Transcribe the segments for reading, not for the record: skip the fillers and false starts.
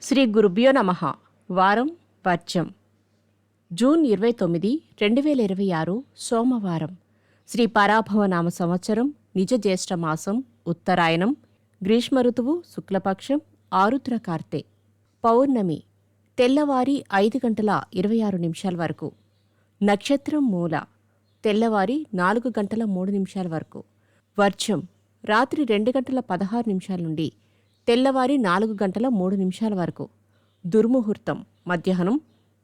శ్రీ గురుభ్యో నమః. వారం వర్జం. జూన్ 29, 2026 సోమవారం. శ్రీ పరాభవనామ సంవత్సరం, నిజ జ్యేష్ఠ మాసం, ఉత్తరాయణం, గ్రీష్మ ఋతువు, శుక్లపక్షం, ఆరుద్ర కార్తె. పౌర్ణమి తెల్లవారి 5:26 వరకు. నక్షత్రం మూల తెల్లవారి 4:03 వరకు. వర్జం రాత్రి 2:16 నుండి తెల్లవారి 4:03 వరకు. దుర్ముహూర్తం మధ్యాహ్నం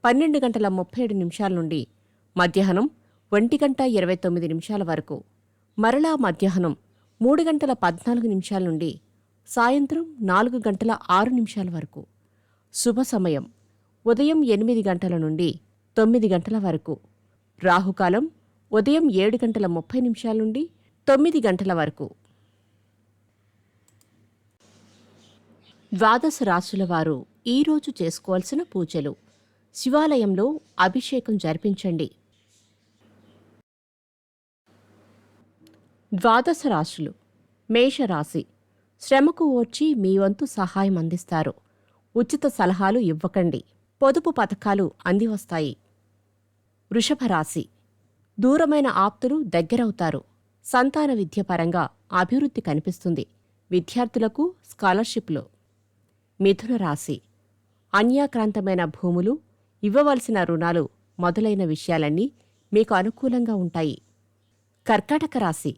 12:37 నుండి మధ్యాహ్నం 1:29 వరకు. మరలా మధ్యాహ్నం 3:14 నుండి సాయంత్రం 4:06 వరకు. శుభ సమయం ఉదయం 8 గంటల నుండి 9 గంటల వరకు. రాహుకాలం ఉదయం 7:30 నుండి 9 గంటల వరకు. ద్వాదశ రాశుల వారు ఈరోజు చేసుకోవాల్సిన పూజలు. శివాలయంలో అభిషేకం జరిపించండి. ద్వాదశ రాశులు. మేషరాశి. శ్రమకు ఓర్చి మీ వంతు సహాయం అందిస్తారు. ఉచిత సలహాలు ఇవ్వకండి. పొదుపు పథకాలు అందివస్తాయి. వృషభరాశి. దూరమైన ఆప్తులు దగ్గరవుతారు. సంతాన విద్య పరంగా అభివృద్ధి కనిపిస్తుంది. విద్యార్థులకు స్కాలర్షిప్లు. మిథున రాశి. అన్యాక్రాంతమైన భూములు, ఇవ్వవలసిన రుణాలు మొదలైన విషయాలన్నీ మీకు అనుకూలంగా ఉంటాయి. కర్కాటక రాశి.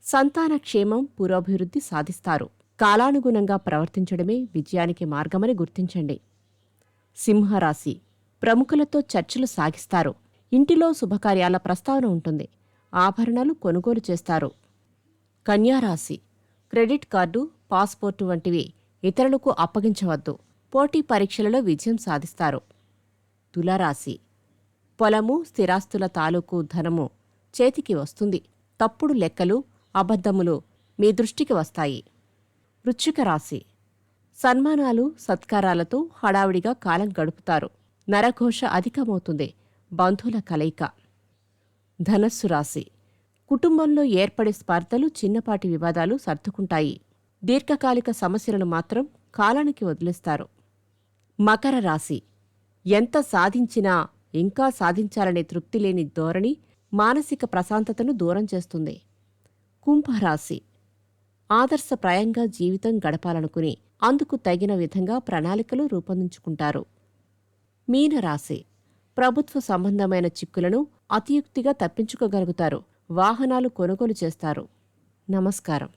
సంతాన క్షేమం, పురోభివృద్ధి సాధిస్తారు. కాలానుగుణంగా ప్రవర్తించడమే విజయానికి మార్గమని గుర్తించండి. సింహరాశి. ప్రముఖులతో చర్చలు సాగిస్తారు. ఇంటిలో శుభకార్యాల ప్రస్తావన ఉంటుంది. ఆభరణాలు కొనుగోలు చేస్తారు. కన్యారాశి. క్రెడిట్ కార్డు, పాస్పోర్టు వంటివి ఇతరులకు అప్పగించవద్దు. పోటీ పరీక్షలలో విజయం సాధిస్తారు. తులారాశి. పొలము, స్థిరాస్తుల తాలూకు ధనము చేతికి వస్తుంది. తప్పుడు లెక్కలు, అబద్ధములు మీ దృష్టికి వస్తాయి. వృశ్చిక రాశి. సన్మానాలు, సత్కారాలతో హడావిడిగా కాలం గడుపుతారు. నరఘోష అధికమవుతుంది. బంధువుల కలయిక. ధనస్సు రాశి. కుటుంబంలో ఏర్పడే స్పర్ధలు, చిన్నపాటి వివాదాలు సర్దుకుంటాయి. దీర్ఘకాలిక సమస్యలను మాత్రం కాలానికి వదిలేస్తారు. మకర రాశి. ఎంత సాధించినా ఇంకా సాధించాలనే తృప్తి లేని ధోరణి మానసిక ప్రశాంతతను దూరం చేస్తుంది. కుంభరాశి. ఆదర్శప్రాయంగా జీవితం గడపాలనుకుని అందుకు తగిన విధంగా ప్రణాళికలు రూపొందించుకుంటారు. మీనరాశి. ప్రభుత్వ సంబంధమైన చిక్కులను అతియుక్తిగా తప్పించుకోగలుగుతారు. వాహనాలు కొనుగోలు చేస్తారు. నమస్కారం.